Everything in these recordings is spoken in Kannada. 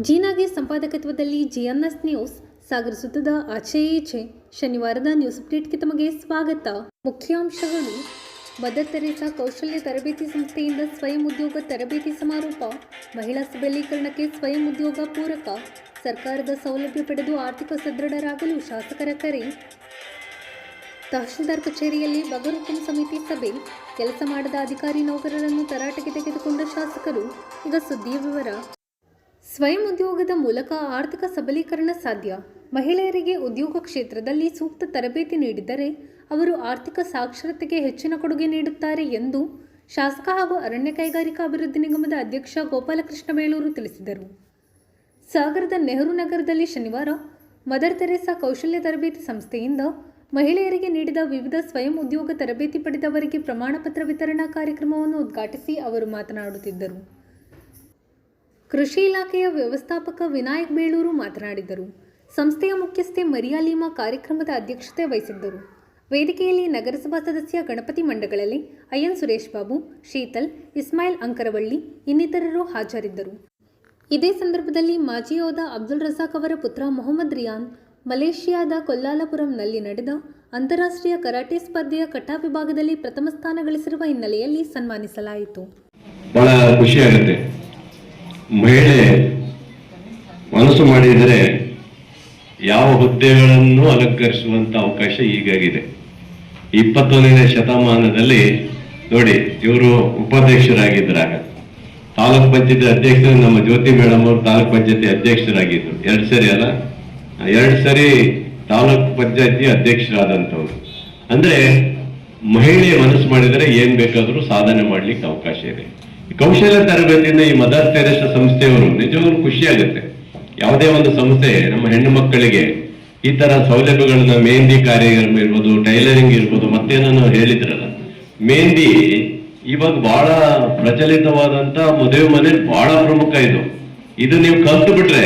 ಜೀನಾಗೆ ಸಂಪಾದಕತ್ವದಲ್ಲಿ ಜಿಎನ್ಎಸ್ ನ್ಯೂಸ್ ಸಾಗರಿಸುತ್ತದೆ ಆಚೆ ಈಚೆ. ಶನಿವಾರದ ನ್ಯೂಸ್ ಅಪ್ಡೇಟ್ಗೆ ತಮಗೆ ಸ್ವಾಗತ. ಮುಖ್ಯಾಂಶಗಳು: ಮದರ್ ತೆರೇಸಾ ಕೌಶಲ್ಯ ತರಬೇತಿ ಸಂಸ್ಥೆಯಿಂದ ಸ್ವಯಂ ಉದ್ಯೋಗ ತರಬೇತಿ ಸಮಾರೋಪ. ಮಹಿಳಾ ಸಬಲೀಕರಣಕ್ಕೆ ಸ್ವಯಂ ಉದ್ಯೋಗ ಪೂರಕ. ಸರ್ಕಾರದ ಸೌಲಭ್ಯ ಪಡೆದು ಆರ್ಥಿಕ ಸದೃಢರಾಗಲು ಶಾಸಕರ ಕರೆ. ತಹಶೀಲ್ದಾರ್ ಕಚೇರಿಯಲ್ಲಿ ಬಗರುಕುಂ ಸಮಿತಿ ಸಭೆ. ಕೆಲಸ ಮಾಡದ ಅಧಿಕಾರಿ ನೌಕರರನ್ನು ತರಾಟೆಗೆ ತೆಗೆದುಕೊಂಡ ಶಾಸಕರು. ಈಗ ಸುದ್ದಿಯ ವಿವರ. ಸ್ವಯಂ ಉದ್ಯೋಗದ ಮೂಲಕ ಆರ್ಥಿಕ ಸಬಲೀಕರಣ ಸಾಧ್ಯ. ಮಹಿಳೆಯರಿಗೆ ಉದ್ಯೋಗ ಕ್ಷೇತ್ರದಲ್ಲಿ ಸೂಕ್ತ ತರಬೇತಿ ನೀಡಿದರೆ ಅವರು ಆರ್ಥಿಕ ಸಾಕ್ಷರತೆಗೆ ಹೆಚ್ಚಿನ ಕೊಡುಗೆ ನೀಡುತ್ತಾರೆ ಎಂದು ಶಾಸಕ ಹಾಗೂ ಅರಣ್ಯ ಕೈಗಾರಿಕಾ ಅಭಿವೃದ್ಧಿ ನಿಗಮದ ಅಧ್ಯಕ್ಷ ಗೋಪಾಲಕೃಷ್ಣ ಬೇಳೂರು ತಿಳಿಸಿದರು. ಸಾಗರದ ನೆಹರು ನಗರದಲ್ಲಿ ಶನಿವಾರ ಮದರ್ ತೆರೇಸಾ ಕೌಶಲ್ಯ ತರಬೇತಿ ಸಂಸ್ಥೆಯಿಂದ ಮಹಿಳೆಯರಿಗೆ ನೀಡಿದ ವಿವಿಧ ಸ್ವಯಂ ಉದ್ಯೋಗ ತರಬೇತಿ ಪಡೆದವರಿಗೆ ಪ್ರಮಾಣ ಪತ್ರ ವಿತರಣಾ ಕಾರ್ಯಕ್ರಮವನ್ನು ಉದ್ಘಾಟಿಸಿ ಅವರು ಮಾತನಾಡುತ್ತಿದ್ದರು. ಕೃಷಿ ಇಲಾಖೆಯ ವ್ಯವಸ್ಥಾಪಕ ವಿನಾಯಕ್ ಬೇಳೂರು ಮಾತನಾಡಿದರು. ಸಂಸ್ಥೆಯ ಮುಖ್ಯಸ್ಥೆ ಮರಿಯಾಲೀಮಾ ಕಾರ್ಯಕ್ರಮದ ಅಧ್ಯಕ್ಷತೆ ವಹಿಸಿದ್ದರು. ವೇದಿಕೆಯಲ್ಲಿ ನಗರಸಭಾ ಸದಸ್ಯ ಗಣಪತಿ ಮಂಡಗಳಲ್ಲಿ ಅಯ್ಯನ್ ಸುರೇಶ್ ಬಾಬು, ಶೀತಲ್, ಇಸ್ಮಾಯಿಲ್ ಅಂಕರವಳ್ಳಿ ಇನ್ನಿತರರು ಹಾಜರಿದ್ದರು. ಇದೇ ಸಂದರ್ಭದಲ್ಲಿ ಮಾಜಿ ಯೋಧ ಅಬ್ದುಲ್ ರಜಾಕ್ ಅವರ ಪುತ್ರ ಮೊಹಮ್ಮದ್ ರಿಯಾನ್ ಮಲೇಷಿಯಾದ ಕೊಲ್ಲಾಲಪುರಂನಲ್ಲಿ ನಡೆದ ಅಂತಾರಾಷ್ಟ್ರೀಯ ಕರಾಟೆ ಸ್ಪರ್ಧೆಯ ಕಟಾ ವಿಭಾಗದಲ್ಲಿ ಪ್ರಥಮ ಸ್ಥಾನ ಗಳಿಸಿರುವ ಹಿನ್ನೆಲೆಯಲ್ಲಿ ಸನ್ಮಾನಿಸಲಾಯಿತು. ಬಹಳ ಖುಷಿಯಾಗುತ್ತೆ. ಮಹಿಳೆ ಮನಸ್ಸು ಮಾಡಿದರೆ ಯಾವ ಹುದ್ದೆಗಳನ್ನು ಅಲಂಕರಿಸುವಂತ ಅವಕಾಶ ಈಗಾಗಿದೆ. 21ನೇ ಶತಮಾನದಲ್ಲಿ ನೋಡಿ, ಇವರು ಉಪಾಧ್ಯಕ್ಷರಾಗಿದ್ದಾಗ ತಾಲೂಕ್ ಪಂಚಾಯತಿ ಅಧ್ಯಕ್ಷರು ನಮ್ಮ ಜ್ಯೋತಿ ಮೇಡಮ್ ಅವರು ತಾಲೂಕ್ ಪಂಚಾಯತಿ ಅಧ್ಯಕ್ಷರಾಗಿದ್ರು. 2 ಸರಿ ಅಲ್ಲ, 2 ಸರಿ ತಾಲೂಕ್ ಪಂಚಾಯತಿ ಅಧ್ಯಕ್ಷರಾದಂಥವ್ರು. ಅಂದ್ರೆ ಮಹಿಳೆ ಮನಸ್ಸು ಮಾಡಿದರೆ ಏನ್ ಬೇಕಾದ್ರೂ ಸಾಧನೆ ಮಾಡ್ಲಿಕ್ಕೆ ಅವಕಾಶ ಇದೆ. ಕೌಶಲ್ಯ ತರಬೇತಿಯಿಂದ ಈ ಮದರ್ ತೆರೇಸಾ ಸಂಸ್ಥೆಯವರು ನಿಜವಾಗ್ಲೂ ಖುಷಿ ಆಗುತ್ತೆ. ಯಾವುದೇ ಒಂದು ಸಂಸ್ಥೆ ನಮ್ಮ ಹೆಣ್ಣು ಮಕ್ಕಳಿಗೆ ಈ ತರ ಸೌಲಭ್ಯಗಳನ್ನ, ಮೆಹಂದಿ ಕಾರ್ಯಕ್ರಮ ಇರ್ಬೋದು, ಟೈಲರಿಂಗ್ ಇರ್ಬೋದು, ಮತ್ತೇನೋ ಹೇಳಿದ್ರಲ್ಲ, ಮೆಹಂದಿ ಇವಾಗ ಬಹಳ ಪ್ರಚಲಿತವಾದಂತ ಮದುವೆ ಮನೆ ಬಹಳ ಪ್ರಮುಖ. ಇದು ನೀವು ಕಲ್ತು ಬಿಟ್ರೆ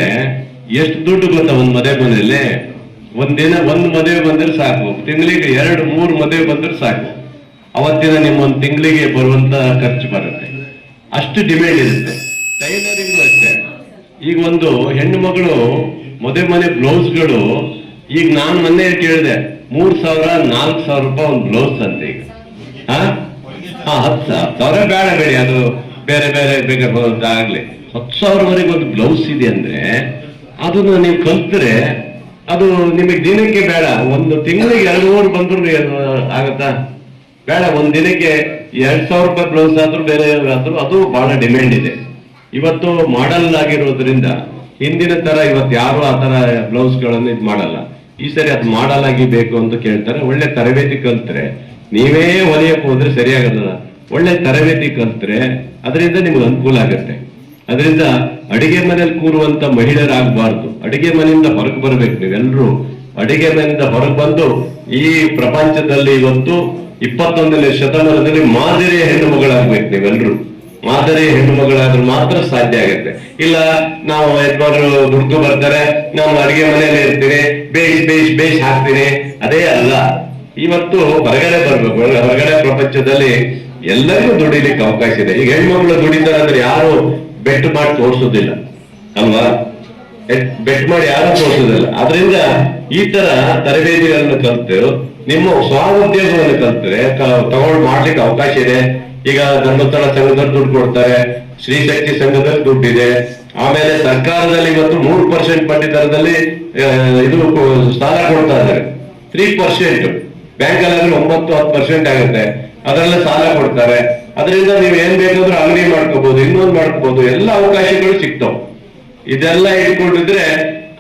ಎಷ್ಟು ದುಡ್ಡು ಗೊತ್ತಾ? ಒಂದ್ ಮದುವೆ ಮನೆಯಲ್ಲಿ ಒಂದು ಮದುವೆ ಬಂದ್ರೆ ಸಾಕು, ತಿಂಗಳಿಗೆ 2-3 ಮದುವೆ ಬಂದ್ರೆ ಸಾಕು. ಅವತ್ತಿನ ನಿಮ್ಮ ಒಂದು ತಿಂಗಳಿಗೆ ಬರುವಂತ ಖರ್ಚು ಬರುತ್ತೆ. ಅಷ್ಟು ಡಿಮ್ಯಾಂಡ್ ಇರುತ್ತೆ. ಟೈಲರಿಂಗ್ ಅಷ್ಟೇ. ಈಗ ಒಂದು ಹೆಣ್ಣು ಮಗಳು ಮದುವೆ ಮನೆ ಬ್ಲೌಸ್ಗಳು, ಈಗ ನಾನು ಮೊನ್ನೆ ಕೇಳಿದೆ, 3,000-4,000 ರೂಪಾಯಿ ಒಂದು ಬ್ಲೌಸ್ ಅಂತ. ಈಗ 10,000 ಬೇಡ, ಅದು ಬೇರೆ ಬೇರೆ ಬೇಕಾಗ್ಲಿ. 10,000ವರೆಗೆ ಒಂದು ಬ್ಲೌಸ್ ಇದೆ ಅಂದ್ರೆ ಅದನ್ನ ನೀವು ಕಲ್ತ್ರೆ ಅದು ನಿಮಗೆ ದಿನಕ್ಕೆ ಬೇಡ, ಒಂದು ತಿಂಗಳಿಗೆ 2-3 ಬಂದ್ರು ಆಗತ್ತಾ? ಬೇಡ, ಒಂದ್ ದಿನಕ್ಕೆ 2,000 ರೂಪಾಯಿ ಬ್ಲೌಸ್ ಆದ್ರೂ ಬೇರೆ ಆದ್ರೂ ಅದು ಬಹಳ ಡಿಮ್ಯಾಂಡ್ ಇದೆ. ಇವತ್ತು ಮಾಡಲ್ ಆಗಿರೋದ್ರಿಂದ ಹಿಂದಿನ ತರ ಇವತ್ತು ಯಾರು ಆ ತರ ಬ್ಲೌಸ್ಗಳನ್ನು ಇದು ಮಾಡಲ್ಲ. ಈ ಸರಿ ಅದು ಮಾಡಲ್ ಆಗಿ ಬೇಕು ಅಂತ ಕೇಳ್ತಾರೆ. ಒಳ್ಳೆ ತರಬೇತಿ ಕಲ್ತ್ರೆ, ನೀವೇ ಹೊಲಿಯಕ್ಕೆ ಹೋದ್ರೆ ಸರಿಯಾಗಲ್ಲ. ಒಳ್ಳೆ ತರಬೇತಿ ಕಲ್ತ್ರೆ ಅದರಿಂದ ನಿಮ್ಗೆ ಅನುಕೂಲ ಆಗುತ್ತೆ. ಅದರಿಂದ ಅಡಿಗೆ ಮನೆಯಲ್ಲಿ ಕೂರುವಂತ ಮಹಿಳೆಯರಾಗಬಾರ್ದು. ಅಡಿಗೆ ಮನೆಯಿಂದ ಹೊರಗೆ ಬರ್ಬೇಕು. ನೀವೆಲ್ಲರೂ ಅಡಿಗೆ ಮನೆಯಿಂದ ಹೊರಗೆ ಬಂದು ಈ ಪ್ರಪಂಚದಲ್ಲಿ ಇವತ್ತು 21ನೇ ಶತಮಾನದಲ್ಲಿ ಮಾದರಿಯ ಹೆಣ್ಣು ಮಗಳಾಗ್ಬೇಕು. ನೀವೆಲ್ಲರೂ ಮಾದರಿ ಹೆಣ್ಣು ಮಗಳಾದ್ರೂ ಮಾತ್ರ ಸಾಧ್ಯ ಆಗುತ್ತೆ. ಇಲ್ಲ ನಾವು ಯಜಮಾನರು ದುಡ್ಡು ಬರ್ತಾರೆ, ನಾನು ಅಡಿಗೆ ಮನೆಯಲ್ಲಿ ಇರ್ತೀನಿ, ಬೇಯಿಸಿ ಹಾಕ್ತೀನಿ, ಅದೇ ಅಲ್ಲ. ಇವತ್ತು ಹೊರಗಡೆ ಬರ್ಬೇಕು. ಹೊರಗಡೆ ಪ್ರಪಂಚದಲ್ಲಿ ಎಲ್ಲರಿಗೂ ದುಡಿಲಿಕ್ಕೆ ಅವಕಾಶ ಇದೆ. ಈಗ ಹೆಣ್ಮಕ್ಳು ದುಡಿತಾರೆ ಅಂದ್ರೆ ಯಾರು ಬೆಟ್ ಮಾಡಿ ತೋರಿಸೋದಿಲ್ಲ ಅಲ್ವಾ? ಬೆಟ್ ಮಾಡಿ ಯಾರು ತೋರಿಸೋದಿಲ್ಲ. ಆದ್ರಿಂದ ಈ ತರ ತರಬೇತಿಗಳನ್ನು ಕಲ್ತು ನಿಮ್ಮ ಸ್ವಾಉದ್ಯೋಗವನ್ನು ಕಲ್ತ್ರೆ ತಗೊಂಡು ಮಾಡ್ಲಿಕ್ಕೆ ಅವಕಾಶ ಇದೆ. ಈಗ ಧರ್ಮಸ್ಥಳ ಸಂಘದಲ್ಲಿ ದುಡ್ಡು ಕೊಡ್ತಾರೆ, ಶ್ರೀ ಶಕ್ತಿ ಸಂಘದಲ್ಲಿ ದುಡ್ಡಿದೆ. ಆಮೇಲೆ ಸರ್ಕಾರದಲ್ಲಿ ಇವತ್ತು 3% ಬಡ್ಡಿ ದರದಲ್ಲಿ ಇದು ಸಾಲ ಕೊಡ್ತಾ ಇದ್ದಾರೆ. 3%, ಬ್ಯಾಂಕಲ್ಲಿ 9-10% ಆಗುತ್ತೆ. ಅದರಲ್ಲ ಸಾಲ ಕೊಡ್ತಾರೆ. ಅದರಿಂದ ನೀವು ಏನ್ ಬೇಕಾದ್ರೂ ಅಂಗಡಿ ಮಾಡ್ಕೋಬಹುದು, ಇನ್ನೊಂದು ಮಾಡ್ಕೋಬಹುದು, ಎಲ್ಲ ಅವಕಾಶಗಳು ಸಿಗ್ತಾವ್. ಇದೆಲ್ಲ ಇಟ್ಕೊಂಡಿದ್ರೆ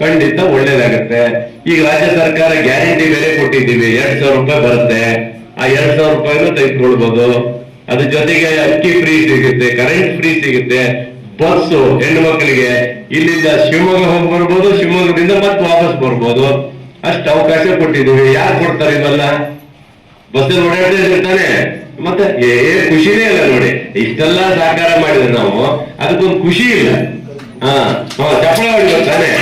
ಖಂಡಿತ ಒಳ್ಳೇದಾಗತ್ತೆ. ಈಗ ರಾಜ್ಯ ಸರ್ಕಾರ ಗ್ಯಾರಂಟಿ ಬೆಲೆ ಕೊಟ್ಟಿದ್ದೀವಿ, 2,000 ರೂಪಾಯಿ ಬರುತ್ತೆ. ಆ 2,000 ರೂಪಾಯಿನೂ ತೆಗೆದುಕೊಳ್ಬಹುದು. ಅದ್ರ ಜೊತೆಗೆ ಅಕ್ಕಿ ಫ್ರೀ ಸಿಗುತ್ತೆ, ಕರೆಂಟ್ ಫ್ರೀ ಸಿಗುತ್ತೆ, ಬಸ್ಸು ಹೆಣ್ಣು ಮಕ್ಕಳಿಗೆ ಇಲ್ಲಿಂದ ಶಿವಮೊಗ್ಗ ಹೋಗಿ ಬರ್ಬೋದು, ಶಿವಮೊಗ್ಗದಿಂದ ಮತ್ತೆ ವಾಪಸ್ ಬರ್ಬೋದು. ಅಷ್ಟು ಅವಕಾಶ ಕೊಟ್ಟಿದ್ದೀವಿ. ಯಾರು ಕೊಡ್ತಾರೆ ಇವೆಲ್ಲ? ಬಸ್ಸಲ್ಲಿ ಓಡಾಡ್ತಾನೆ. ಮತ್ತೆ ಖುಷಿನೇ ಇಲ್ಲ ನೋಡಿ. ಇಷ್ಟೆಲ್ಲ ಸಹಕಾರ ಮಾಡಿದ್ರೆ ನಾವು ಅದಕ್ಕೊಂದು ಖುಷಿ ಇಲ್ಲ. ಚಪ್ಪಳ ಹೊಡಿತಾನೆ.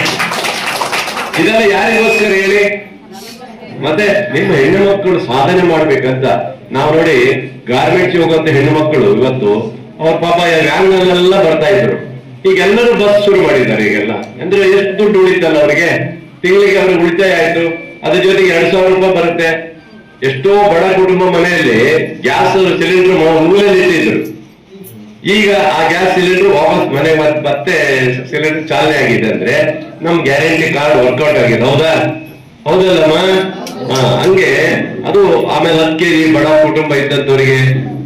ಇದೆಲ್ಲ ಯಾರಿಗೋಸ್ಕರ ಹೇಳಿ? ಮತ್ತೆ ನಿಮ್ಮ ಹೆಣ್ಣು ಮಕ್ಕಳು ಸಾಧನೆ ಮಾಡ್ಬೇಕಂತ ನಾವು ನೋಡಿ, ಗಾರ್ಮೆಂಟ್ಸ್ ಹೋಗುವಂತ ಹೆಣ್ಣು ಮಕ್ಕಳು ಇವತ್ತು ಅವ್ರ ಪಾಪ ವ್ಯಾನ್ಗಳೆಲ್ಲ ಬರ್ತಾ ಇದ್ರು. ಈಗ ಎಲ್ಲರೂ ಬಸ್ ಶುರು ಮಾಡಿದ್ದಾರೆ ಈಗೆಲ್ಲ. ಅಂದ್ರೆ ಎಷ್ಟು ದುಡ್ಡು ಉಳಿತಲ್ಲ ಅವರಿಗೆ, ತಿಂಗಳಿಗೆ ಅವ್ರಿಗೆ ಉಳಿತಾಯ ಆಯ್ತು, ಅದ್ರ ಜೊತೆಗೆ 2,000 ರೂಪಾಯಿ ಬರುತ್ತೆ. ಎಷ್ಟೋ ಬಡ ಕುಟುಂಬ ಮನೆಯಲ್ಲಿ ಗ್ಯಾಸ್ ಸಿಲಿಂಡರ್ ಮೂಲಲ್ಲಿ ಇಟ್ಟಿದ್ರು, ಈಗ ಆ ಗ್ಯಾಸ್ ಸಿಲಿಂಡರ್ ವಾಪಸ್ ಮನೆ ಮತ್ತೆ ಸಿಲಿಂಡರ್ ಚಾಲನೆ ಆಗಿದೆ ಅಂದ್ರೆ ನಮ್ ಗ್ಯಾರಂಟಿ ಕಾರ್ಡ್ ವರ್ಕೌಟ್ ಆಗಿದೆ. ಹೌದಲ್ಲಮ್ಮ? ಹಂಗೆ ಅದು. ಆಮೇಲೆ 10 kg ಬಡ ಕುಟುಂಬ ಇದ್ದಂಥವರಿಗೆ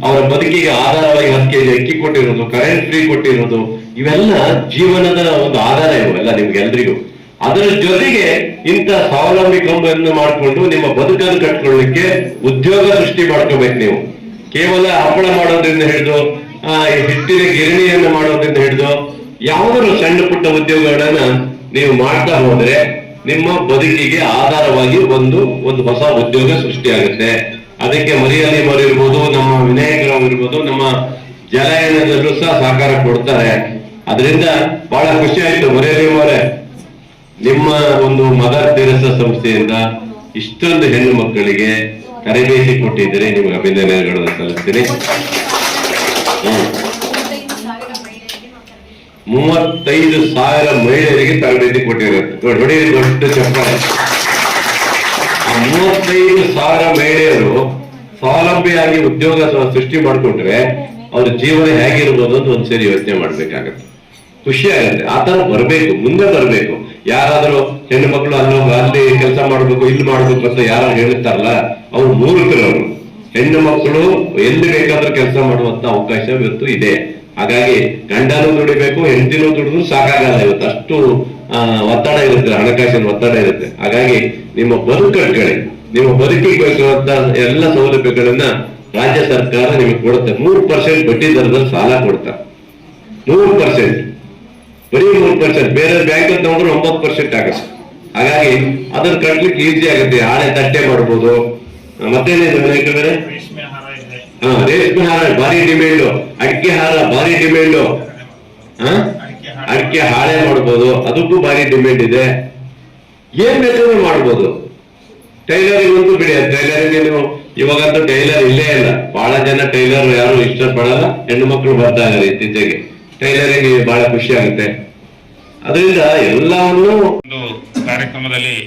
ಅವರ ಬದುಕಿಗೆ ಆಧಾರವಾಗಿ 10 kg ಅಕ್ಕಿ ಕೊಟ್ಟಿರೋದು, ಕರೆಂಟ್ ಫ್ರೀ ಕೊಟ್ಟಿರೋದು, ಇವೆಲ್ಲ ಜೀವನದ ಒಂದು ಆಧಾರ ಇವೆಲ್ಲ ನಿಮ್ಗೆಲ್ರಿಗೂ. ಅದರ ಜೊತೆಗೆ ಇಂಥ ಸ್ವಾವಲಂಬಿ ಕಂಬನ್ನು ಮಾಡಿಕೊಂಡು ನಿಮ್ಮ ಬದುಕನ್ನು ಕಟ್ಕೊಳ್ಳಿಕ್ಕೆ ಉದ್ಯೋಗ ಸೃಷ್ಟಿ ಮಾಡ್ಕೋಬೇಕು ನೀವು. ಕೇವಲ ಹಪ್ಪಳ ಮಾಡೋದ್ರಿಂದ ಹಿಡಿದು ಹಿಟ್ಟಿನ ಗಿರಣಿಯನ್ನು ಮಾಡೋದ್ರಿಂದ ಹಿಡಿದು ಯಾವುದಾದ್ರು ಸಣ್ಣ ಪುಟ್ಟ ಉದ್ಯೋಗಗಳನ್ನ ನೀವು ಮಾಡ್ತಾ ಹೋದ್ರೆ ನಿಮ್ಮ ಬದುಕಿಗೆ ಆಧಾರವಾಗಿ ಒಂದು ಹೊಸ ಉದ್ಯೋಗ ಸೃಷ್ಟಿಯಾಗುತ್ತೆ. ಅದಕ್ಕೆ ಮರಿಯಲ್ಲಿ ಇರ್ಬೋದು, ನಮ್ಮ ವಿನಾಯಕರಾವ್ ಇರ್ಬೋದು, ನಮ್ಮ ಜಲಾಯನದಲ್ಲೂ ಸಹ ಸಹಕಾರ ಕೊಡ್ತಾರೆ. ಅದರಿಂದ ಬಹಳ ಖುಷಿ ಆಯ್ತು ಮರಿಯಲ್ಲಿ ಅವರೇ, ನಿಮ್ಮ ಒಂದು ಮದರ್ ತೆರೆಸಾ ಸಂಸ್ಥೆಯಿಂದ ಇಷ್ಟೊಂದು ಹೆಣ್ಣು ಮಕ್ಕಳಿಗೆ ತರಬೇತಿ ಕೊಟ್ಟಿದ್ದೀರಿ, ನಿಮಗೆ ಅಭಿನಂದನೆಗಳನ್ನು ಸಲ್ಲಿಸ್ತೀನಿ. 35,000 ಮಹಿಳೆಯರಿಗೆ ತರಬೇತಿ ಕೊಟ್ಟಿರುತ್ತೆ ನೋಡಿ, ದೊಡ್ಡ ಚಪ್ಪಾಳೆ. ಆ 35,000 ಮಹಿಳೆಯರು ಸ್ವಾವಲಂಬಿಯಾಗಿ ಉದ್ಯೋಗ ಸೃಷ್ಟಿ ಮಾಡಿಕೊಂಡ್ರೆ ಅವ್ರ ಜೀವನ ಹೇಗಿರ್ಬೋದು ಅಂತ ಒಂದ್ಸರಿ ಯೋಚನೆ ಮಾಡ್ಬೇಕಾಗತ್ತೆ. ಖುಷಿ ಆಗುತ್ತೆ. ಆ ತರ ಬರ್ಬೇಕು, ಮುಂದೆ ಬರ್ಬೇಕು. ಯಾರಾದ್ರೂ ಹೆಣ್ಣು ಮಕ್ಕಳು ಅಲ್ಲಿ ಕೆಲಸ ಮಾಡ್ಬೇಕು, ಇಲ್ಲಿ ಮಾಡ್ಬೇಕು ಅಂತ ಯಾರು ಹೇಳ್ತಾರಲ್ಲ ಅವ್ರು ಮೂರ್ಖರವರು. ಹೆಣ್ಣು ಮಕ್ಕಳು ಎಲ್ಲಿ ಬೇಕಾದ್ರೂ ಕೆಲಸ ಮಾಡುವಂತ ಅವಕಾಶ ಇವತ್ತು ಇದೆ. ಹಾಗಾಗಿ ಗಂಡನೂ ದುಡಿಬೇಕು, ಹೆಂಡತಿನೂ ದುಡಿದ್ರು ಸಾಕಾಗಲ್ಲ ಇವತ್ತು, ಅಷ್ಟು ಒತ್ತಡ ಇರುತ್ತೆ, ಹಣಕಾಸಿನ ಒತ್ತಡ ಇರುತ್ತೆ. ಹಾಗಾಗಿ ನಿಮ್ಮ ಬದುಕುಗಳಿಗೆ, ನಿಮ್ಮ ಬದುಕಿಗೆ ಬೇಕಾದಂತ ಎಲ್ಲ ಸೌಲಭ್ಯಗಳನ್ನ ರಾಜ್ಯ ಸರ್ಕಾರ ನಿಮಗೆ ಕೊಡುತ್ತೆ. 3% ಬಡ್ಡಿ ದರದಲ್ಲಿ ಸಾಲ ಕೊಡ್ತಾರೆ. 3%, ಬರೀ 3%. ಬೇರೆ ಬ್ಯಾಂಕ್ ತಗೊಂಡ್ರೆ 9% ಆಗುತ್ತೆ. ಹಾಗಾಗಿ ಅದನ್ನ ಕಟ್ಲಿಕ್ಕೆ ಈಸಿ ಆಗುತ್ತೆ. ಹಾಳೆ ತಟ್ಟೆ ಮಾಡ್ಬೋದು. ಮತ್ತೇನಿದೆ ರೇಷ್ಮೆ ಹಾರ ಭಾರಿ ಡಿಮ್ಯಾಂಡು, ಅಡಿಕೆ ಹಾರ ಭಾರಿ ಡಿಮ್ಯಾಂಡು, ಅಡಿಕೆ ಹಾಳೆ ಮಾಡ್ಬೋದು, ಅದಕ್ಕೂ ಭಾರಿ ಡಿಮ್ಯಾಂಡ್ ಇದೆ. ಏನ್ ಬೇಕಾದ್ರೂ ಮಾಡ್ಬೋದು. ಟೈಲರಿಂಗ್ ಅಂತೂ ಬಿಡಿ, ಟೈಲರಿಂಗ್ ನೀವು ಇವಾಗಂತೂ ಟೈಲರ್ ಇಲ್ಲೇ ಇಲ್ಲ. ಬಹಳ ಜನ ಟೈಲರ್ ಯಾರು ಇಷ್ಟಪಡಲ್ಲ, ಹೆಣ್ಣು ಮಕ್ಕಳು ಬರ್ತಾ ಇದ್ದಾರೆ ಇತ್ತೀಚೆಗೆ. ಟೈಲರಿಂಗ್ ಬಹಳ ಖುಷಿ ಆಗುತ್ತೆ. ಅದರಿಂದ ಎಲ್ಲವನ್ನು ಒಂದು ಕಾರ್ಯಕ್ರಮದಲ್ಲಿ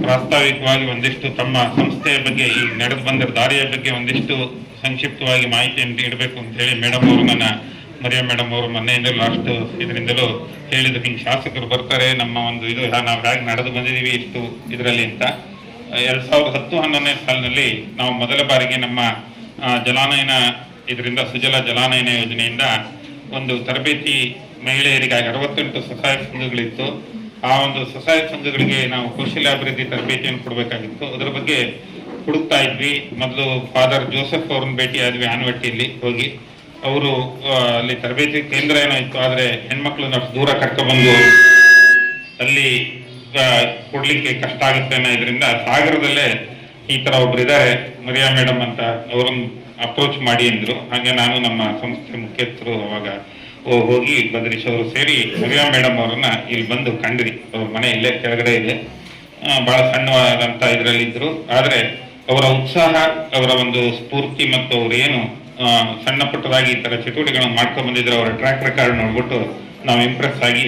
ಪ್ರಾಸ್ತಾವಿಕವಾಗಿ ಒಂದಿಷ್ಟು ತಮ್ಮ ಸಂಸ್ಥೆಯ ಬಗ್ಗೆ, ಈ ನಡೆದು ಬಂದ ದಾರಿಯ ಬಗ್ಗೆ ಒಂದಿಷ್ಟು ಸಂಕ್ಷಿಪ್ತವಾಗಿ ಮಾಹಿತಿಯನ್ನು ನೀಡಬೇಕು ಅಂತ ಹೇಳಿ ಮೇಡಮ್ ಅವರು, ನನ್ನ ಮರಿಯಾ ಮೇಡಮ್ ಅವರು ಮೊನ್ನೆಯಿಂದಲೂ ಲಾಸ್ಟ್ ಇದರಿಂದಲೂ ಹೇಳಿದ್ರು, ಹಿಂಗೆ ಶಾಸಕರು ಬರ್ತಾರೆ, ನಮ್ಮ ಒಂದು ಇದು ನಾವು ಹೇಗೆ ನಡೆದು ಬಂದಿದ್ದೀವಿ ಇಷ್ಟು ಇದರಲ್ಲಿ ಅಂತ. 2010-11ನೇ ಸಾಲಿನಲ್ಲಿ ನಾವು ಮೊದಲ ಬಾರಿಗೆ ನಮ್ಮ ಜಲಾನಯನ ಇದರಿಂದ ಸುಜಲ ಜಲಾನಯನ ಯೋಜನೆಯಿಂದ ಒಂದು ತರಬೇತಿ ಮಹಿಳೆಯರಿಗಾಗಿ 68 ಸ್ವಸಹಾಯ ಸಂಘಗಳಿತ್ತು. ಆ ಒಂದು ಸ್ವಸಹಾಯ ಸಂಘಗಳಿಗೆ ನಾವು ಕೌಶಲ್ಯಾಭಿವೃದ್ಧಿ ತರಬೇತಿಯನ್ನು ಕೊಡಬೇಕಾಗಿತ್ತು. ಅದರ ಬಗ್ಗೆ ಹುಡುಕ್ತಾ ಇದ್ವಿ. ಮೊದಲು ಫಾದರ್ ಜೋಸೆಫ್ ಅವ್ರನ್ನ ಭೇಟಿ ಆದ್ವಿ ಆನವಟ್ಟಿಯಲ್ಲಿ ಹೋಗಿ. ಅವರು ಅಲ್ಲಿ ತರಬೇತಿ ಕೇಂದ್ರ ಏನೋ ಇತ್ತು, ಆದರೆ ಹೆಣ್ಮಕ್ಳನ್ನ ಅಷ್ಟು ದೂರ ಕರ್ಕೊಬಂದು ಅಲ್ಲಿ ಕೊಡ್ಲಿಕ್ಕೆ ಕಷ್ಟ ಆಗುತ್ತೆ ಅನ್ನೋ ಇದರಿಂದ ಸಾಗರದಲ್ಲೇ ಈ ತರ ಒಬ್ರು ಇದ್ದಾರೆ ಮರಿಯಾ ಮೇಡಮ್ ಅಂತ, ಅವ್ರನ್ನ ಅಪ್ರೋಚ್ ಮಾಡಿ ಅಂದ್ರು. ಹಾಗೆ ನಾನು ನಮ್ಮ ಸಂಸ್ಥೆ ಮುಖ್ಯಸ್ಥರು ಅವಾಗ ಹೋಗಿ ಬದ್ರೀಶ್ ಅವರು ಸೇರಿ ಮರಿಯಾ ಮೇಡಮ್ ಅವ್ರನ್ನ ಇಲ್ಲಿ ಬಂದು ಕಂಡ್ರಿ. ಅವ್ರ ಮನೆ ಇಲ್ಲೇ ಕೆಳಗಡೆ ಇದೆ. ಬಹಳ ಸಣ್ಣವಾದಂತ ಇದರಲ್ಲಿ ಇದ್ರು. ಆದ್ರೆ ಅವರ ಉತ್ಸಾಹ, ಅವರ ಒಂದು ಸ್ಫೂರ್ತಿ ಮತ್ತು ಅವ್ರು ಏನು ಸಣ್ಣ ಪುಟ್ಟದಾಗಿ ಈ ತರ ಚಟುವಟಿಕೆಗಳನ್ನು ಮಾಡ್ಕೊಂಡು ಬಂದಿದ್ರು, ಅವರ ಟ್ರ್ಯಾಕ್ ರೆಕಾರ್ಡ್ ನೋಡ್ಬಿಟ್ಟು ನಾವು ಇಂಪ್ರೆಸ್ ಆಗಿ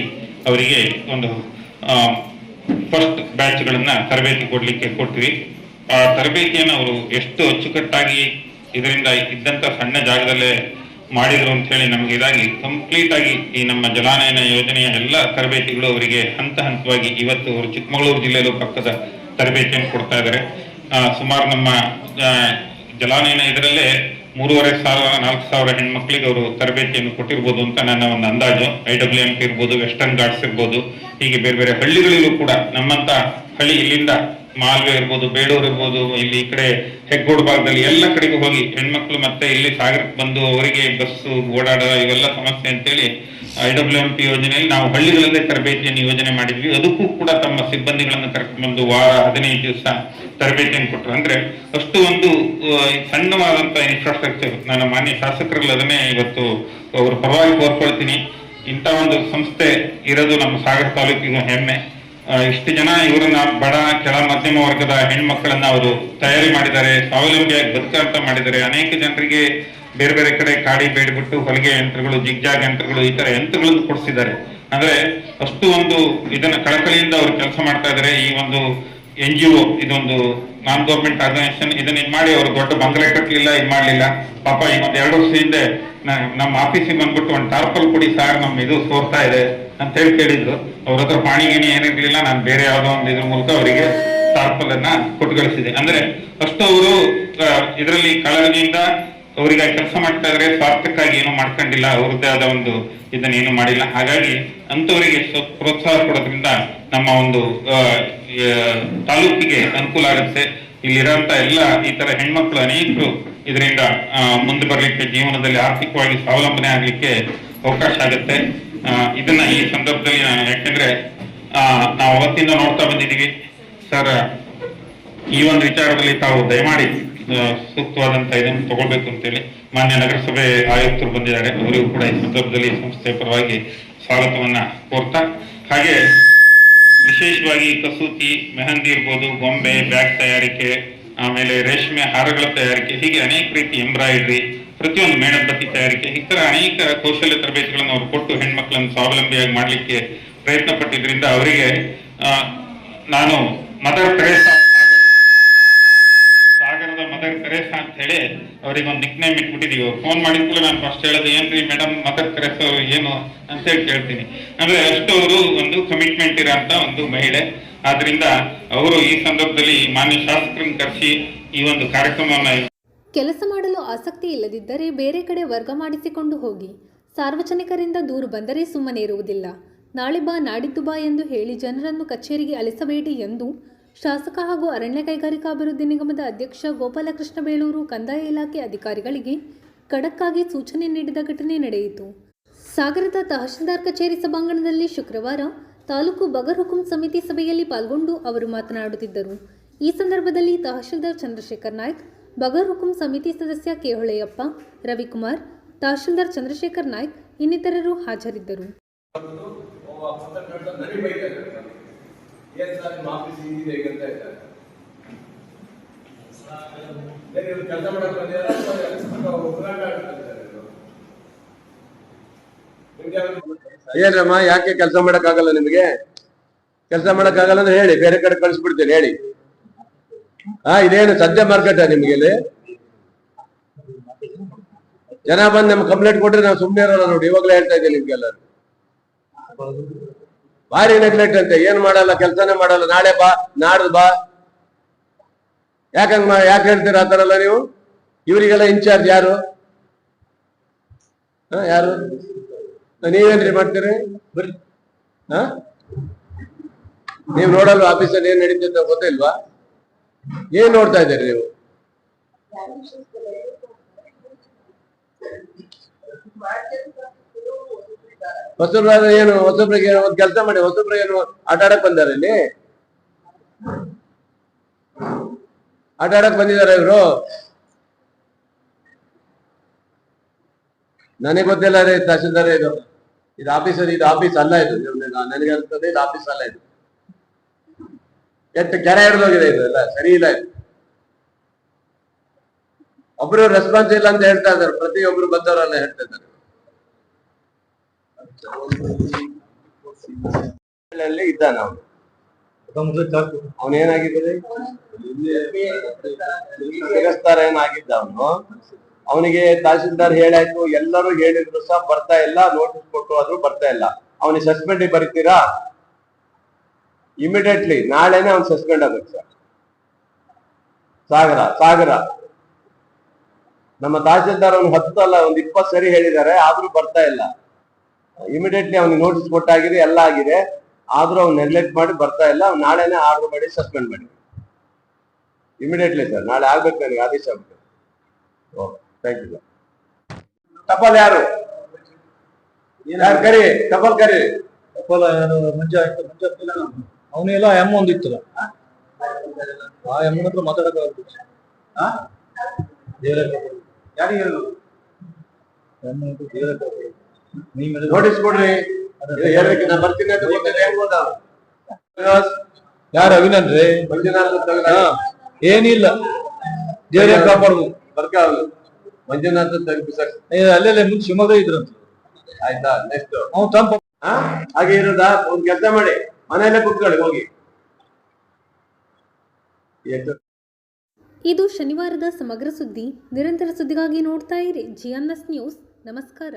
ಅವರಿಗೆ ಒಂದು ಫಸ್ಟ್ ಬ್ಯಾಚ್ಗಳನ್ನ ತರಬೇತಿ ಕೊಡ್ಲಿಕ್ಕೆ ಕೊಟ್ವಿ. ಆ ತರಬೇತಿಯನ್ನು ಅವರು ಎಷ್ಟು ಅಚ್ಚುಕಟ್ಟಾಗಿ ಇದರಿಂದ ಇದ್ದಂತ ಸಣ್ಣ ಜಾಗದಲ್ಲೇ ಮಾಡಿದ್ರು ಅಂತ ಹೇಳಿ ನಮ್ಗೆ ಇದಾಗಿ ಕಂಪ್ಲೀಟ್ ಆಗಿ ಈ ನಮ್ಮ ಜಲಾನಯನ ಯೋಜನೆಯ ಎಲ್ಲ ತರಬೇತಿಗಳು ಅವರಿಗೆ ಹಂತ ಹಂತವಾಗಿ ಇವತ್ತು ಅವರು ಚಿಕ್ಕಮಗಳೂರು ಜಿಲ್ಲೆಯಲ್ಲೂ ಪಕ್ಕದ ತರಬೇತಿಯನ್ನು ಕೊಡ್ತಾ ಇದ್ದಾರೆ. ಸುಮಾರು ನಮ್ಮ ಜಲಾನಯನ ಇದರಲ್ಲೇ 3,500-4,000 ಹೆಣ್ಮಕ್ಳಿಗೆ ಅವರು ತರಬೇತಿಯನ್ನು ಕೊಟ್ಟಿರ್ಬೋದು ಅಂತ ನನ್ನ ಒಂದು ಅಂದಾಜು. IWMP ಇರ್ಬೋದು, ವೆಸ್ಟರ್ನ್ ಘಾಟ್ಸ್ ಇರ್ಬೋದು, ಹೀಗೆ ಬೇರೆ ಬೇರೆ ಹಳ್ಳಿಗಳಲ್ಲೂ ಕೂಡ ನಮ್ಮಂತ ಹಳ್ಳಿ ಇಲ್ಲಿಂದ ಮಾಲ್ವೆ ಇರ್ಬೋದು, ಬೇಡೂರು ಇರ್ಬೋದು, ಇಲ್ಲಿ ಈ ಕಡೆ ಹೆಗ್ಗೋಡು ಭಾಗದಲ್ಲಿ ಎಲ್ಲ ಕಡೆಗೂ ಹೋಗಿ ಹೆಣ್ಮಕ್ಳು ಮತ್ತೆ ಇಲ್ಲಿ ಸಾಗರಕ್ಕೆ ಬಂದು ಅವರಿಗೆ ಬಸ್ಸು ಓಡಾಡೋ ಇವೆಲ್ಲ ಸಮಸ್ಯೆ ಅಂತೇಳಿ IWMP ಯೋಜನೆಯಲ್ಲಿ ನಾವು ಹಳ್ಳಿಗಳಲ್ಲೇ ತರಬೇತಿಯನ್ನು ಯೋಜನೆ ಮಾಡಿದ್ವಿ. ಅದಕ್ಕೂ ಕೂಡ ತಮ್ಮ ಸಿಬ್ಬಂದಿಗಳನ್ನು ಕರ್ಕೊಂಡ್ಬಂದು ವಾರ 15 ದಿವಸ ತರಬೇತಿಯನ್ನು ಕೊಟ್ಟರು. ಅಂದ್ರೆ ಅಷ್ಟು ಒಂದು ಸಣ್ಣವಾದಂತ ಇನ್ಫ್ರಾಸ್ಟ್ರಕ್ಚರ್. ನನ್ನ ಮಾನ್ಯ ಶಾಸಕರಲ್ಲಿ ಅದನ್ನೇ ಇವತ್ತು ಅವ್ರ ಪರವಾಗಿ ಕೋರ್ಕೊಳ್ತೀನಿ. ಇಂಥ ಒಂದು ಸಂಸ್ಥೆ ಇರೋದು ನಮ್ಮ ಸಾಗರ ತಾಲೂಕಿಗೂ ಹೆಮ್ಮೆ. ಇಷ್ಟು ಜನ ಇವರನ್ನ ಬಡ ಕೆಳ ಮಧ್ಯಮ ವರ್ಗದ ಹೆಣ್ಮಕ್ಕಳನ್ನ ಅವರು ತಯಾರಿ ಮಾಡಿದ್ದಾರೆ, ಸ್ವಾವಲಂಬಿಯಾಗಿ ಬದುಕಂತ ಮಾಡಿದ್ದಾರೆ. ಅನೇಕ ಜನರಿಗೆ ಬೇರೆ ಬೇರೆ ಕಡೆ ಕಾಡಿ ಬೇಡ್ಬಿಟ್ಟು ಹೊಲಿಗೆ ಯಂತ್ರಗಳು, ಜಿಗ್ಜಾಗ್ ಯಂತ್ರಗಳು, ಈ ತರ ಯಂತ್ರಗಳನ್ನು ಕೊಡಿಸಿದ್ದಾರೆ. ಅಂದ್ರೆ ಅಷ್ಟು ಒಂದು ಇದನ್ನ ಕಳಕಳಿಯಿಂದ ಅವರು ಕೆಲಸ ಮಾಡ್ತಾ ಇದ್ದಾರೆ. ಈ ಒಂದು NGO ಇದೊಂದು ನಾನ್ ಗೌರ್ಮೆಂಟ್ ಆರ್ಗನೈಸೇಷನ್, ಇದನ್ನ ಮಾಡಿ ಅವರು ದೊಡ್ಡ ಬಂಗಲೆ ಕಟ್ಟಲಿಲ್ಲ, ಇದು ಮಾಡ್ಲಿಲ್ಲ. ಪಾಪ ಈ ಒಂದು 2 ವರ್ಷದ ಹಿಂದೆ ನಮ್ಮ ಆಫೀಸಿಗೆ ಬಂದ್ಬಿಟ್ಟು ಒಂದು ಟಾರ್ಪಲ್ ಕೊಡಿ ಸಾರ್, ನಮ್ಮ ಇದು ಸೋರ್ತಾ ಇದೆ ಅಂತ ಹೇಳಿ ಕೇಳಿದ್ರು. ಅವ್ರ ಹತ್ರ ಪಾಣಿ ಗಿಣಿ ಏನಿರ್ಲಿಲ್ಲ, ನಾನು ಬೇರೆ ಯಾವುದೋ ಒಂದು ಇದ್ರ ಮೂಲಕ ಅವರಿಗೆ ಟಾರ್ಪಲ್ ಅನ್ನ ಕೊಟ್ಟು ಕಳಿಸಿದೆ. ಅಂದ್ರೆ ಅಷ್ಟು ಅವರು ಇದರಲ್ಲಿ ಕಾಳಜಿಯಿಂದ ಅವರಿಗೆ ಕೆಲಸ ಮಾಡ್ತಾ ಇದ್ರೆ, ಸ್ವಾರ್ಥಕ್ಕಾಗಿ ಏನು ಮಾಡ್ಕೊಂಡಿಲ್ಲ, ಅವ್ರದ್ದೇ ಆದ ಒಂದು ಇದನ್ನ ಏನು ಮಾಡಿಲ್ಲ. ಹಾಗಾಗಿ ಅಂತವರಿಗೆ ಪ್ರೋತ್ಸಾಹ ಕೊಡೋದ್ರಿಂದ ನಮ್ಮ ಒಂದು ತಾಲೂಕಿಗೆ ಅನುಕೂಲ ಆಗುತ್ತೆ. ಇಲ್ಲಿರೋಂತ ಎಲ್ಲ ಈ ತರ ಹೆಣ್ಮಕ್ಳು ಅನೇಕರು ಇದರಿಂದ ಮುಂದೆ ಬರ್ಲಿಕ್ಕೆ, ಜೀವನದಲ್ಲಿ ಆರ್ಥಿಕವಾಗಿ ಸ್ವಾವಲಂಬನೆ ಆಗ್ಲಿಕ್ಕೆ ಅವಕಾಶ ಆಗುತ್ತೆ. ಇದನ್ನ ಈ ಸಂದರ್ಭದಲ್ಲಿ ನಾನು, ಯಾಕೆಂದ್ರೆ ನಾವು ಅವತ್ತಿಂದ ನೋಡ್ತಾ ಬಂದಿದ್ದೀವಿ ಸರ್, ಈ ಒಂದು ವಿಚಾರದಲ್ಲಿ ತಾವು ದಯಮಾಡಿ ಸೂಕ್ತವಾದಂತ ಇದನ್ನು ತಗೊಳ್ಬೇಕು ಅಂತೇಳಿ ಮಾನ್ಯ ನಗರಸಭೆ ಆಯುಕ್ತರು ಬಂದಿದ್ದಾರೆ. ಅವರಿಗೂ ಕೂಡ ಈ ಸಂದರ್ಭದಲ್ಲಿ ಸಂಸ್ಥೆಯ ಪರವಾಗಿ ಸ್ವಾಗತವನ್ನ ಕೋರ್ತಾ, ಹಾಗೆ ವಿಶೇಷವಾಗಿ ಕಸೂತಿ, ಮೆಹಂದಿ ಇರ್ಬೋದು, ಗೊಂಬೆ, ಬ್ಯಾಗ್ ತಯಾರಿಕೆ, ಆಮೇಲೆ ರೇಷ್ಮೆ ಹಾರಗಳ ತಯಾರಿಕೆ, ಹೀಗೆ ಅನೇಕ ರೀತಿ ಎಂಬ್ರಾಯ್ಡ್ರಿ, ಪ್ರತಿಯೊಂದು ಮೇಣಬತ್ತಿ ತಯಾರಿಕೆ, ಈ ತರ ಅನೇಕ ಕೌಶಲ್ಯ ತರಬೇತಿಗಳನ್ನು ಅವರು ಕೊಟ್ಟು ಹೆಣ್ಮಕ್ಳನ್ನು ಸ್ವಾವಲಂಬಿಯಾಗಿ ಮಾಡ್ಲಿಕ್ಕೆ ಪ್ರಯತ್ನ ಪಟ್ಟಿದ್ರಿಂದ ಅವರಿಗೆ ನಾನು ಮದರ್ ತೆರೇಸಾ, ಸಾಗರದ ಮದರ್ ತೆರೇಸಾ ಅಂತ ಹೇಳಿ ಅವರಿಗೆ ಒಂದು ನಿಕ್ ನೇಮ್ ಇಟ್ಬಿಟ್ಟಿದೀವಿ. ಫೋನ್ ಮಾಡಿದ ಕೂಡ ನಾನು ಫಸ್ಟ್ ಹೇಳೋದು, ಏನ್ರಿ ಮೇಡಮ್ ಮದರ್ ತೆರೇಸಾ ಅವರು ಏನು ಅಂತ ಹೇಳಿ ಕೇಳ್ತೀನಿ. ಅಂದ್ರೆ ಅಷ್ಟು ಅವರು ಒಂದು ಕಮಿಟ್ಮೆಂಟ್ ಇರೋಂತ ಒಂದು ಮಹಿಳೆ. ಆದ್ರಿಂದ ಅವರು ಈ ಸಂದರ್ಭದಲ್ಲಿ ಮಾನ್ಯ ಶಾಸಕರನ್ನು ಕರೆಸಿ ಈ ಒಂದು ಕಾರ್ಯಕ್ರಮವನ್ನು, ಕೆಲಸ ಮಾಡಲು ಆಸಕ್ತಿ ಇಲ್ಲದಿದ್ದರೆ ಬೇರೆ ಕಡೆ ವರ್ಗ ಮಾಡಿಸಿಕೊಂಡು ಹೋಗಿ. ಸಾರ್ವಜನಿಕರಿಂದ ದೂರು ಬಂದರೆ ಸುಮ್ಮನೆ ಇರುವುದಿಲ್ಲ. ನಾಳೆ ಬಾ, ನಾಡಿದ್ದು ಬಾ ಎಂದು ಹೇಳಿ ಜನರನ್ನು ಕಚೇರಿಗೆ ಅಲಿಸಬೇಡಿ ಎಂದು ಶಾಸಕ ಹಾಗೂ ಅರಣ್ಯ ಕೈಗಾರಿಕಾ ಅಭಿವೃದ್ಧಿ ನಿಗಮದ ಅಧ್ಯಕ್ಷ ಗೋಪಾಲಕೃಷ್ಣ ಬೇಳೂರು ಕಂದಾಯ ಇಲಾಖೆ ಅಧಿಕಾರಿಗಳಿಗೆ ಖಡಕ್ ಆಗಿ ಸೂಚನೆ ನೀಡಿದ ಘಟನೆ ನಡೆಯಿತು. ಸಾಗರದ ತಹಶೀಲ್ದಾರ್ ಕಚೇರಿ ಸಭಾಂಗಣದಲ್ಲಿ ಶುಕ್ರವಾರ ತಾಲೂಕು ಬಗರ್ ಹುಕುಂ ಸಮಿತಿ ಸಭೆಯಲ್ಲಿ ಪಾಲ್ಗೊಂಡು ಅವರು ಮಾತನಾಡುತ್ತಿದ್ದರು. ಈ ಸಂದರ್ಭದಲ್ಲಿ ತಹಶೀಲ್ದಾರ್ ಚಂದ್ರಶೇಖರ್ ನಾಯ್ಕ್, ಬಗರ್ ಹುಕುಂ ಸಮಿತಿ ಸದಸ್ಯ ಕೆಹೊಳೆಯಪ್ಪ, ರವಿಕುಮಾರ್, ತಹಶೀಲ್ದಾರ್ ಚಂದ್ರಶೇಖರ್ ನಾಯ್ಕ್ ಇನ್ನಿತರರು ಹಾಜರಿದ್ದರು. ಏನಮ್ಮ, ಯಾಕೆ ಕೆಲಸ ಮಾಡಕ್ಕಾಗಲ್ಲ? ನಿಮಗೆ ಕೆಲಸ ಮಾಡಕ್ಕಾಗಲ್ಲ ಅಂದ್ರೆ ಹೇಳಿ, ಬೇರೆ ಕಡೆ ಕಳಿಸ್ಬಿಡ್ತೇನೆ ಹೇಳಿ. ಇದೇನು ಸದ್ಯ ಮಾರ್ಕೆಟ್ ನಿಮ್ಗೆ? ಇಲ್ಲಿ ಜನ ಬಂದು ನಮ್ಗೆ ಕಂಪ್ಲೇಂಟ್ ಕೊಟ್ರೆ ನಾವು ಸುಮ್ಮನೆ ಇರೋಲ್ಲ ನೋಡಿ. ಇವಾಗಲೇ ಹೇಳ್ತಾ ಇದ್ದೀನಿ ನಿಮ್ಗೆಲ್ಲರೂ, ಭಾರಿ ನೆಗ್ಲೆಕ್ಟ್ ಅಂತೆ. ಏನ್ ಮಾಡಲ್ಲ, ಕೆಲಸನೇ ಮಾಡಲ್ಲ. ನಾಳೆ ಬಾ, ನಾಡ್ದು ಬಾ, ಯಾಕೆ ಹೇಳ್ತೀರಾ ಆ ತರ ಎಲ್ಲ ನೀವು? ಇವರಿಗೆಲ್ಲ ಇನ್ಚಾರ್ಜ್ ಯಾರು? ಯಾರು? ನೀವೇನ್ರಿ ಮಾಡ್ತೀರಿ? ಬರ್ರಿ. ನೀವು ನೋಡಲ್ವಾ ಆಫೀಸಲ್ಲಿ ಏನ್ ನಡೀತಿದ್ದ ಗೊತ್ತಿಲ್ವಾ? ಏನ್ ನೋಡ್ತಾ ಇದ್ದೀರಿ ನೀವು? ಹೊಸಬ್ರಾದ ಏನು? ಹೊಸಬ್ರಿಗೆ ಒಂದು ಕೆಲಸ ಮಾಡಿ, ಹೊಸಬ್ರಿಗೆ ಏನು ಆಟ ಆಡಕ್ ಬಂದಾರ? ಇಲ್ಲಿ ಆಟ ಆಡಕ್ ಬಂದಿದಾರ ಇವ್ರು? ನನಗೆ ಗೊತ್ತಿಲ್ಲ ರೀ ತಹಶೀಲ್ದಾರ್, ಇದು ಆಫೀಸ್ ಅಲ್ಲ. ಇದು ನನಗೆ ಅನ್ಸ್ತದೆ ಇದು ಆಫೀಸ್ ಅಲ್ಲ. ಇದು ಎಷ್ಟು ಕೆರೆ ಹಿಡಿದೋಗಿದೆ, ಇದು ಎಲ್ಲ ಸರಿ ಇಲ್ಲ. ಇದು ಒಬ್ರು ರೆಸ್ಪಾನ್ಸ್ ಇಲ್ಲ ಅಂತ ಹೇಳ್ತಾ ಇದ್ದಾರೆ, ಪ್ರತಿಯೊಬ್ರು ಬಂದವರೆಲ್ಲ ಹೇಳ್ತಾ ಇದ್ದಾರೆ. ಇದ್ದಾನ ಅವನೇನಾಗಿದ್ದಾರೆ? ಸಿಗಸ್ತಾರ ಏನಾಗಿದ್ದ ಅವನು. ಅವನಿಗೆ ತಹಶೀಲ್ದಾರ್ ಹೇಳಾಯ್ತು, ಎಲ್ಲರೂ ಹೇಳಿದ್ರು ಸಹ ಬರ್ತಾ ಇಲ್ಲ, ನೋಟಿಸ್ ಕೊಟ್ಟು ಆದ್ರೂ ಬರ್ತಾ ಇಲ್ಲ. ಅವನಿಗೆ ಸಸ್ಪೆಂಡ್ ಬರೀತೀರಾ? ಇಮಿಡಿಯೇಟ್ಲಿ ನಾಳೆನೆ ಅವ್ನು ಸಸ್ಪೆಂಡ್ ಆಗ್ಬೇಕು ಸರ್. ಸಾಗರ ನಮ್ಮ ತಹಶೀಲ್ದಾರ್ ಅವ್ನು 10 ಅಲ್ಲ, ಒಂದು 20 ಸರಿ ಹೇಳಿದ್ದಾರೆ, ಆದ್ರೂ ಬರ್ತಾ ಇಲ್ಲ. ಇಮಿಡಿಯೇಟ್ಲಿ ಅವ್ನಿಗೆ ನೋಟಿಸ್ ಕೊಟ್ಟಾಗಿದೆ, ಎಲ್ಲ ಆಗಿದೆ, ಆದ್ರೂ ಅವ್ನು ನೆಗ್ಲೆಕ್ಟ್ ಮಾಡಿ ಬರ್ತಾ ಇಲ್ಲ. ಅವ್ನು ನಾಳೆನೆ ಆರ್ಡರ್ ಮಾಡಿ ಸಸ್ಪೆಂಡ್ ಮಾಡಿ ಇಮಿಡಿಯೇಟ್ಲಿ ಸರ್. ನಾಳೆ ಆಗ್ಬೇಕು, ನನಗೆ ಆದೇಶ ಆಗ್ಬೇಕು. Okay, thank you sir. ಟಪಾಲ್ ಯಾರು ಕರಿ? ಟಪಾಲ್ ಕರಿ. ಟಪಾಲ್ ಯಾರು? ಮಂಜ ಅವನೆಲ್ಲ ಎಮ್ ಒಂದಿತ್ತಲ್ಲ, ಆ ಎಮ್ ಹತ್ರ ಮಾತಾಡಕ್ಕಾಗುತ್ತೆ. ನೋಟಿಸ್ ಕೊಡ್ರಿ, ನಾ ಬರ್ತೀನಿ ಅಂತ ಗೊತ್ತಿದೆ. ಯಾರು? ಅಭಿನಂದ್ ರೀ. ಏನಿಲ್ಲ, ದೇವ್ರೇ ಕಾಪಾಡ್ಬೋದು. ಬರ್ಕ ಮಂಜುನಾಥ್ ತೆಗ್ಬಿಸಕ್ ಅಲ್ಲೇ ಮುಂದೆ ಶಿವಮೊಗ್ಗ ಇದ್ರು ಆಯ್ತಾ? ನೆಕ್ಸ್ಟ್ ಅವ್ನು ಟ್ರಂಪ್ ಹಾಗೆ ಇರೋದಾ? ಒಂದ್ ಕೆಲಸ ಮಾಡಿ, ಮನೆಯಲ್ಲೇ ಕುತ್ಕೊಳ್ಳಿ ಹೋಗಿ. ಇದು ಶನಿವಾರದ ಸಮಗ್ರ ಸುದ್ದಿ. ನಿರಂತರ ಸುದ್ದಿಗಾಗಿ ನೋಡ್ತಾ ಇರಿ GNS ನ್ಯೂಸ್. ನಮಸ್ಕಾರ.